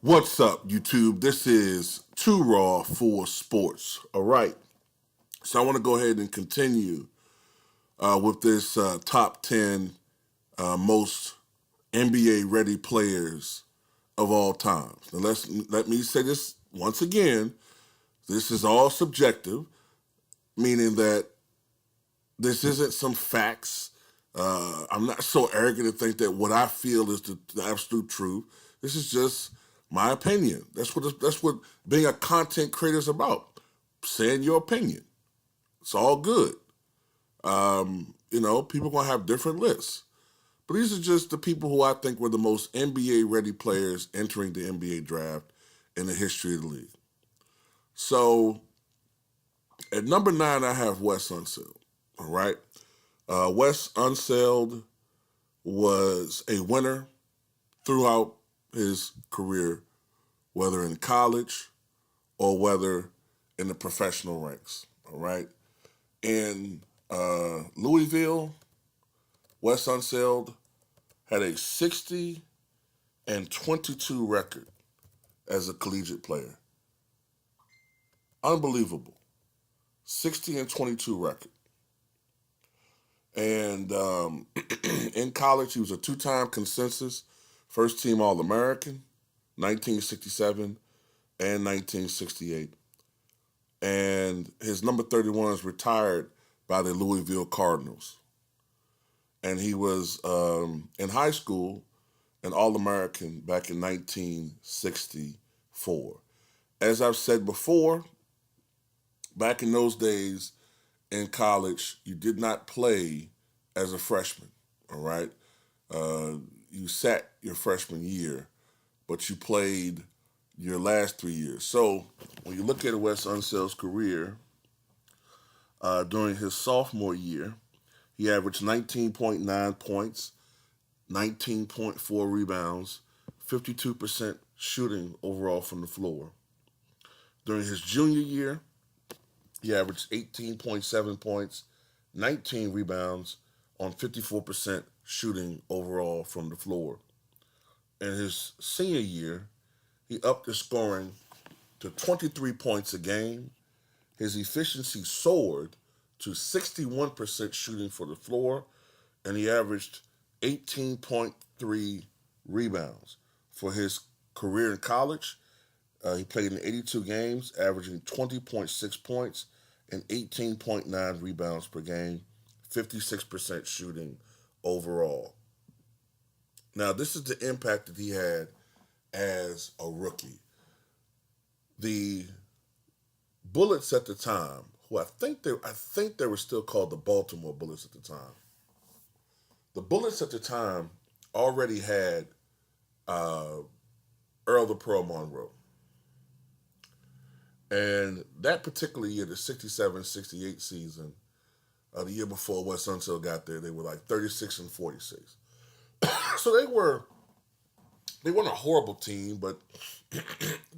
What's up, YouTube? This is Too Raw for Sports. All right. So I want to go ahead and continue with this top 10 most NBA ready players of all time. Now let me say this once again. This is all subjective, meaning that this isn't some facts. I'm not so arrogant to think that what I feel is the absolute truth. This is just my opinion. That's what being a content creator is about. Saying your opinion. It's all good. People gonna have different lists. But these are just the people who I think were the most NBA ready players entering the NBA draft in the history of the league. So at number 9, I have Wes Unseld. All right. Wes Unseld was a winner throughout his career, whether in college or whether in the professional ranks. All right. In Louisville, Wes Unseld had a 60-22 record as a collegiate player. Unbelievable. 60-22 record. And in college, he was a 2-time consensus first team All-American, 1967 and 1968. And his number 31 is retired by the Louisville Cardinals. And he was in high school an All-American back in 1964. As I've said before, back in those days in college, you did not play as a freshman, all right? You sat your freshman year, but you played your last 3 years. So when you look at Wes Unseld's career, during his sophomore year, he averaged 19.9 points, 19.4 rebounds, 52% shooting overall from the floor. During his junior year, he averaged 18.7 points, 19 rebounds on 54% shooting overall from the floor. In his senior year, he upped his scoring to 23 points a game. His efficiency soared to 61% shooting for the floor, and he averaged 18.3 rebounds. For his career in college, he played in 82 games, averaging 20.6 points and 18.9 rebounds per game, 56% shooting overall. Now, this is the impact that he had as a rookie. The Bullets at the time, who I think they were still called the Baltimore Bullets at the time. The Bullets at the time already had Earl the Pearl Monroe. And that particular year, the 67-68 season, the year before Wes Unseld got there, they were like 36-46. So they weren't a horrible team, but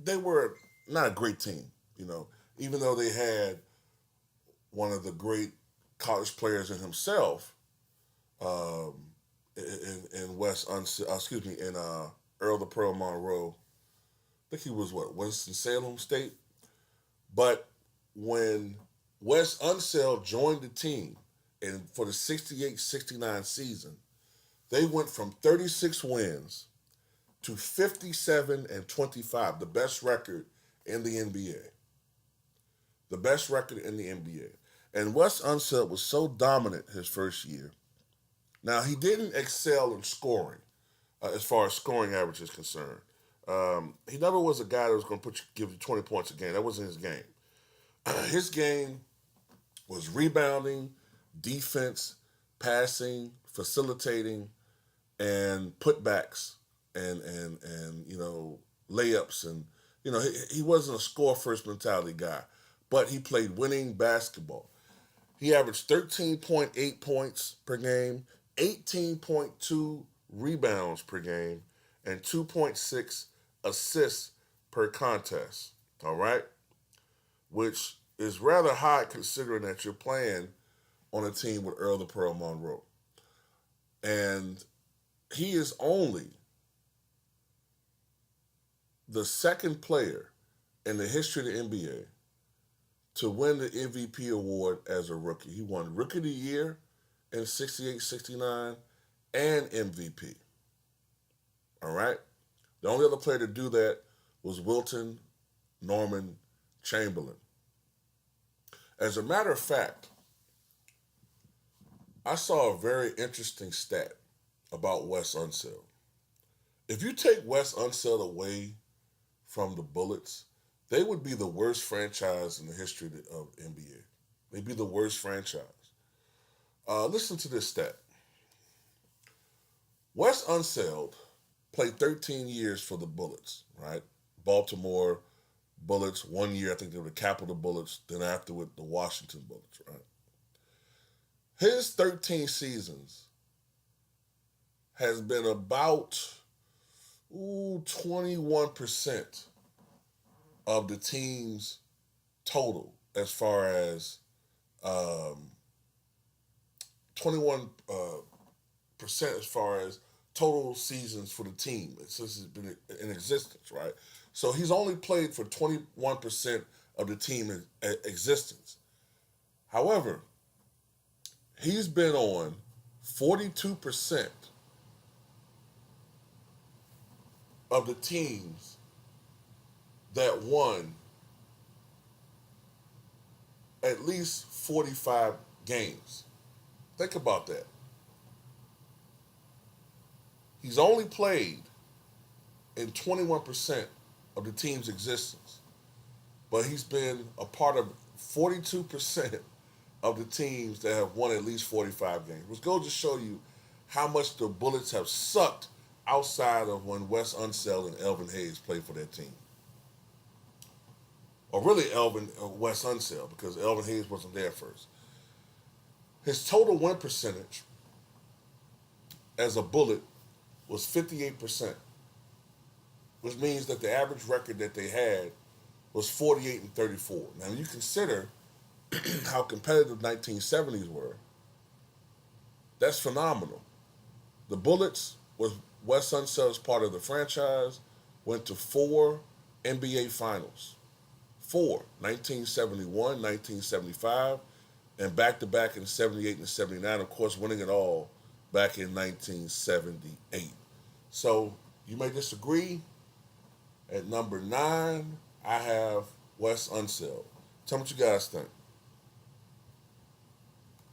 they were not a great team, even though they had one of the great college players in himself, in Earl the Pearl Monroe. I think he was Winston-Salem State. But when Wes Unseld joined the team, and for the 68-69 season, they went from 36 wins to 57-25, the best record in the NBA. The best record in the NBA. And Wes Unseld was so dominant his first year. Now, he didn't excel in scoring, as far as scoring average is concerned. He never was a guy that was going to give you 20 points a game. That wasn't his game. His game was rebounding, defense, passing, facilitating, and putbacks, and layups, and he wasn't a score first mentality guy, but he played winning basketball. He averaged 13.8 points per game, 18.2 rebounds per game, and 2.6 assists per contest. All right, which is rather high considering that you're playing on a team with Earl the Pearl Monroe. And he is only the second player in the history of the NBA to win the MVP award as a rookie. He won Rookie of the Year in 68 69 and MVP. All right? The only other player to do that was Wilton Norman Chamberlain. As a matter of fact, I saw a very interesting stat about Wes Unseld. If you take Wes Unseld away from the Bullets, they would be the worst franchise in the history of NBA. They'd be the worst franchise. Listen to this stat. Wes Unseld played 13 years for the Bullets, right? Baltimore Bullets. 1 year, I think they were the Capital Bullets. Then afterward, the Washington Bullets, right? His 13 seasons has been about 21% of the team's total, as far as 21 percent as far as total seasons for the team since it's been in existence, right? So he's only played for 21% of the team in existence. However, he's been on 42% of the teams that won at least 45 games. Think about that. He's only played in 21% of the team's existence, but he's been a part of 42% of the teams that have won at least 45 games. Which goes to show you how much the Bullets have sucked outside of when Wes Unseld and Elvin Hayes played for their team. Or really Wes Unseld, because Elvin Hayes wasn't there first. His total win percentage as a Bullet was 58%, which means that the average record that they had was 48-34. Now, when you consider how competitive 1970s were, that's phenomenal. The Bullets was Wes Unseld's part of the franchise, went to 4 NBA Finals. 4, 1971, 1975, and back-to-back in 78 and 79, of course, winning it all back in 1978. So you may disagree. At number 9, I have Wes Unseld. Tell me what you guys think.